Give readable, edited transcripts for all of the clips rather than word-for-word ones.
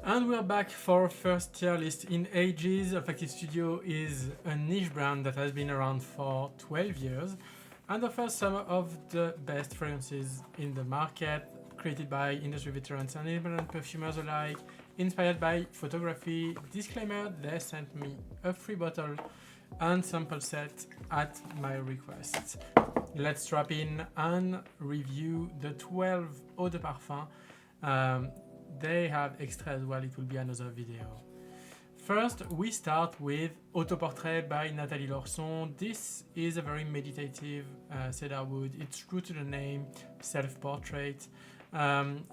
And we're back for our first tier list in ages. Olfactive Studio is a niche brand that has been around for 12 years and offers some of the best fragrances in the market, created by industry veterans and independent perfumers alike, inspired by photography. Disclaimer, they sent me a free bottle and sample set at my request. Let's drop in and review the 12 Eau de Parfum. They have extra as well, it will be another video. First, we start with Autoportrait by Nathalie Lorson. This is a very meditative cedar wood. It's true to the name, self-portrait.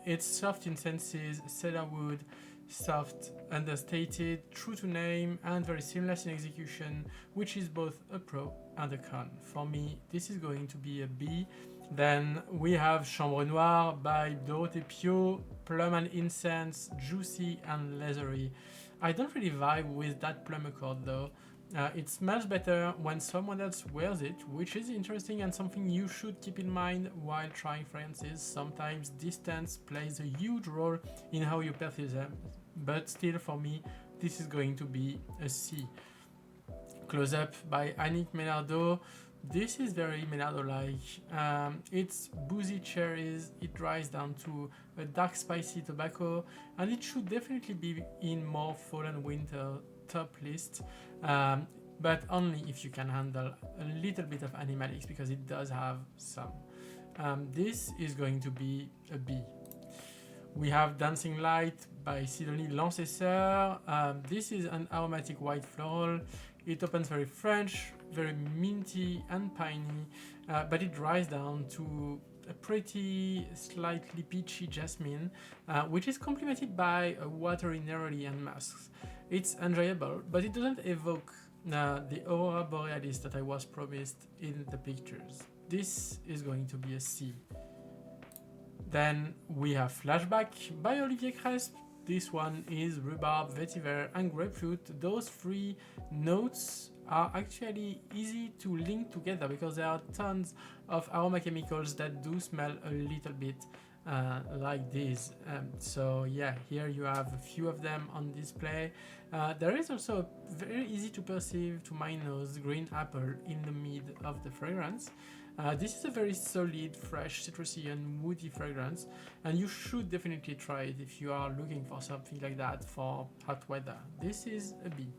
It's soft in senses, cedar wood, soft, understated, true to name, and very seamless in execution, which is both a pro and a con. For me, this is going to be a B. Then we have Chambre Noire by Dorothée Piot, plum and incense, juicy and leathery. I don't really vibe with that plum accord though. It smells better when someone else wears it, which is interesting and something you should keep in mind while trying fragrances. Sometimes distance plays a huge role in how you perceive them, but still for me, this is going to be a C. Close Up by Annick Menardo. This is very Menardo-like. It's boozy cherries, it dries down to a dark spicy tobacco, and it should definitely be in more fall and winter top list, but only if you can handle a little bit of animalics, because it does have some. This is going to be a B. We have Dancing Light by Sidonie Lancesseur. This is an aromatic white floral. It opens very French, very minty and piney, but it dries down to a pretty slightly peachy jasmine, which is complemented by a watery neroli and musks. It's enjoyable, but it doesn't evoke the aurora borealis that I was promised in the pictures. This is going to be a C. Then we have Flashback by Olivier Cresp. This one is rhubarb, vetiver, and grapefruit. Those three notes are actually easy to link together because there are tons of aroma chemicals that do smell a little bit like this. So yeah, here you have a few of them on display. There is also a very easy to perceive to my nose green apple in the mid of the fragrance. This is a very solid, fresh, citrusy and woody fragrance, and you should definitely try it if you are looking for something like that for hot weather. This is a B.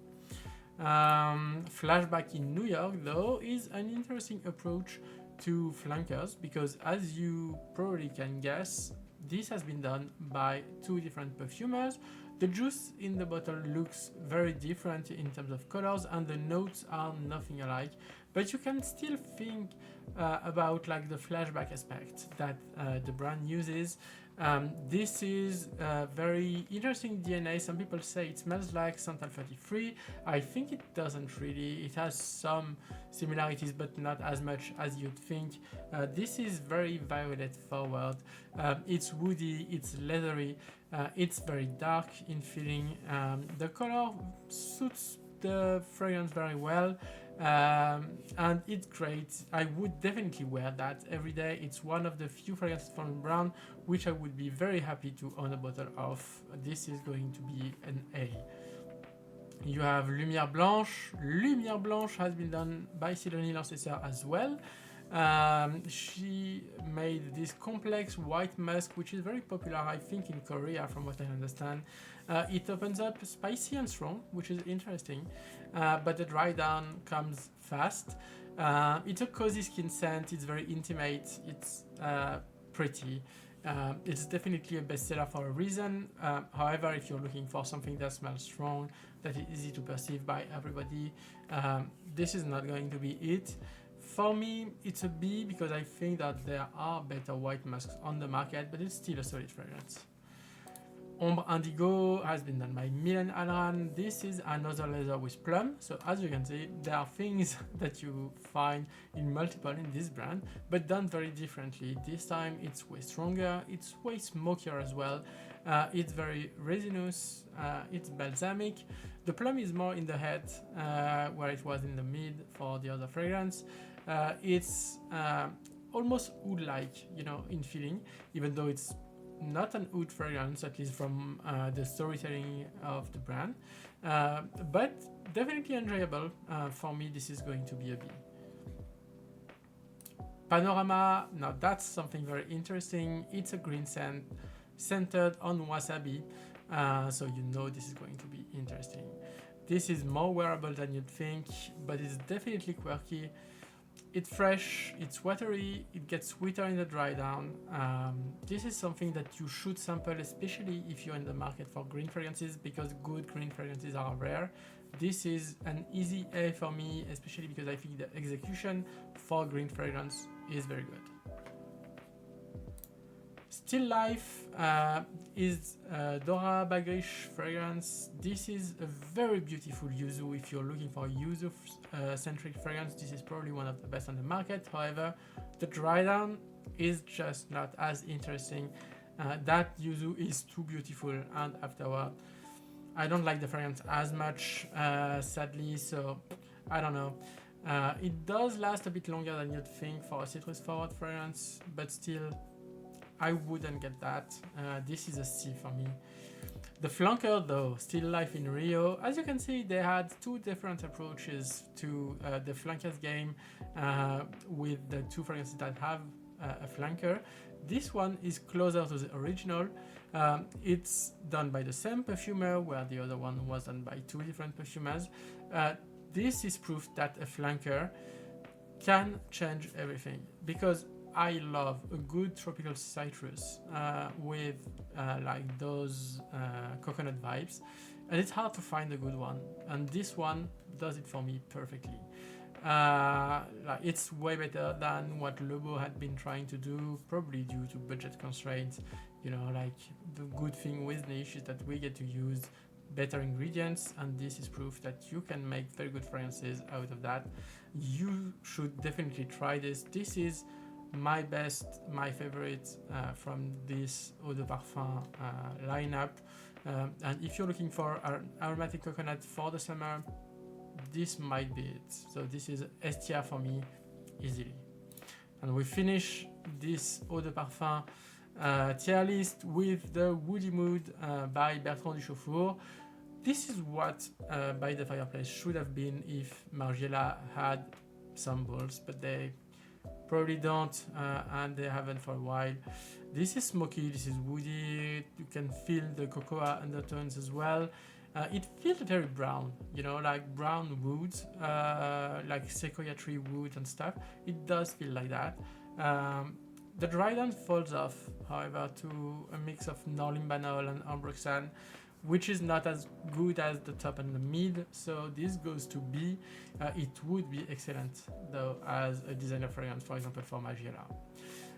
Flashback in New York, though, is an interesting approach to flankers because, as you probably can guess, this has been done by two different perfumers. The juice in the bottle looks very different in terms of colors, and the notes are nothing alike, but you can still think about like the flashback aspect that the brand uses. This is very interesting DNA. Some people say it smells like Santal 33. I think it doesn't really. It has some similarities, but not as much as you'd think. This is very violet forward. It's woody, it's leathery, it's very dark in feeling. The color suits the fragrance very well. And it's great. I would definitely wear that every day. It's one of the few fragrances from Brown which I would be very happy to own a bottle of. This is going to be an A. You have Lumière Blanche. Lumière Blanche has been done by Sidonie Lancesseur as well. She made this complex white musk, which is very popular, I think, in Korea, from what I understand. It opens up spicy and strong, which is interesting, but the dry down comes fast. It's a cozy skin scent. It's very intimate. It's pretty. It's definitely a bestseller for a reason. However, if you're looking for something that smells strong, that is easy to perceive by everybody, this is not going to be it. For me, it's a B because I think that there are better white musks on the market, but it's still a solid fragrance. Ombre Indigo has been done by Mylène Alran. This is another leather with plum. So as you can see, there are things that you find in multiple in this brand, but done very differently. This time it's way stronger, it's way smokier as well. It's very resinous, it's balsamic. The plum is more in the head, where it was in the mid for the other fragrance. It's almost oud-like, in feeling, even though it's not an oud fragrance, at least from the storytelling of the brand, but definitely enjoyable. For me, this is going to be a B. Panorama, now that's something very interesting. It's a green scent centered on wasabi, so you know this is going to be interesting. This is more wearable than you'd think, but it's definitely quirky. It's fresh, it's watery, it gets sweeter in the dry down. This is something that you should sample, especially if you're in the market for green fragrances, because good green fragrances are rare. This is an easy A for me, especially because I think the execution for green fragrance is very good. Still Life is Dora Bagrish fragrance. This is a very beautiful yuzu. If you're looking for a yuzu-centric fragrance, this is probably one of the best on the market. However, the dry down is just not as interesting. That yuzu is too beautiful, and afterward, I don't like the fragrance as much, sadly, so I don't know. It does last a bit longer than you'd think for a citrus forward fragrance, but still, I wouldn't get that. This is a C for me. The flanker though, Still Life in Rio, as you can see, they had two different approaches to the flankers game with the two fragrances that have a flanker. This one is closer to the original. It's done by the same perfumer, where the other one was done by two different perfumers. This is proof that a flanker can change everything, because I love a good tropical citrus with like those coconut vibes, and it's hard to find a good one, and this one does it for me perfectly. Like it's way better than what Lobo had been trying to do, probably due to budget constraints. You know, like the good thing with niche is that we get to use better ingredients, and this is proof that you can make very good fragrances out of that. You should definitely try this. This is my favorite from this Eau de Parfum lineup. And if you're looking for an aromatic coconut for the summer, this might be it. So this is S tier for me, easily. And we finish this Eau de Parfum tier list with the Woody Mood by Bertrand Duchaufour. This is what By the Fireplace should have been if Margiela had some balls, but they probably don't, and they haven't for a while. This is smoky, this is woody, you can feel the cocoa undertones as well. It feels very brown, you know, like brown woods, like sequoia tree wood and stuff. It does feel like that. The dry down falls off, however, to a mix of Norlimbanol and Ambroxan, which is not as good as the top and the mid, so this goes to B. It would be excellent, though, as a designer fragrance, for example, for Margiela.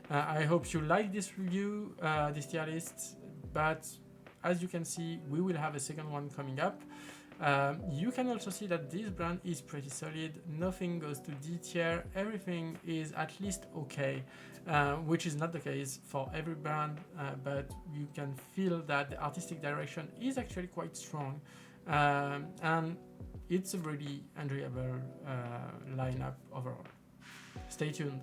I hope you like this review, this tier list, but as you can see, we will have a second one coming up. You can also see that this brand is pretty solid. Nothing goes to D tier. Everything is at least okay, which is not the case for every brand, but you can feel that the artistic direction is actually quite strong, and it's a really enjoyable lineup overall. Stay tuned.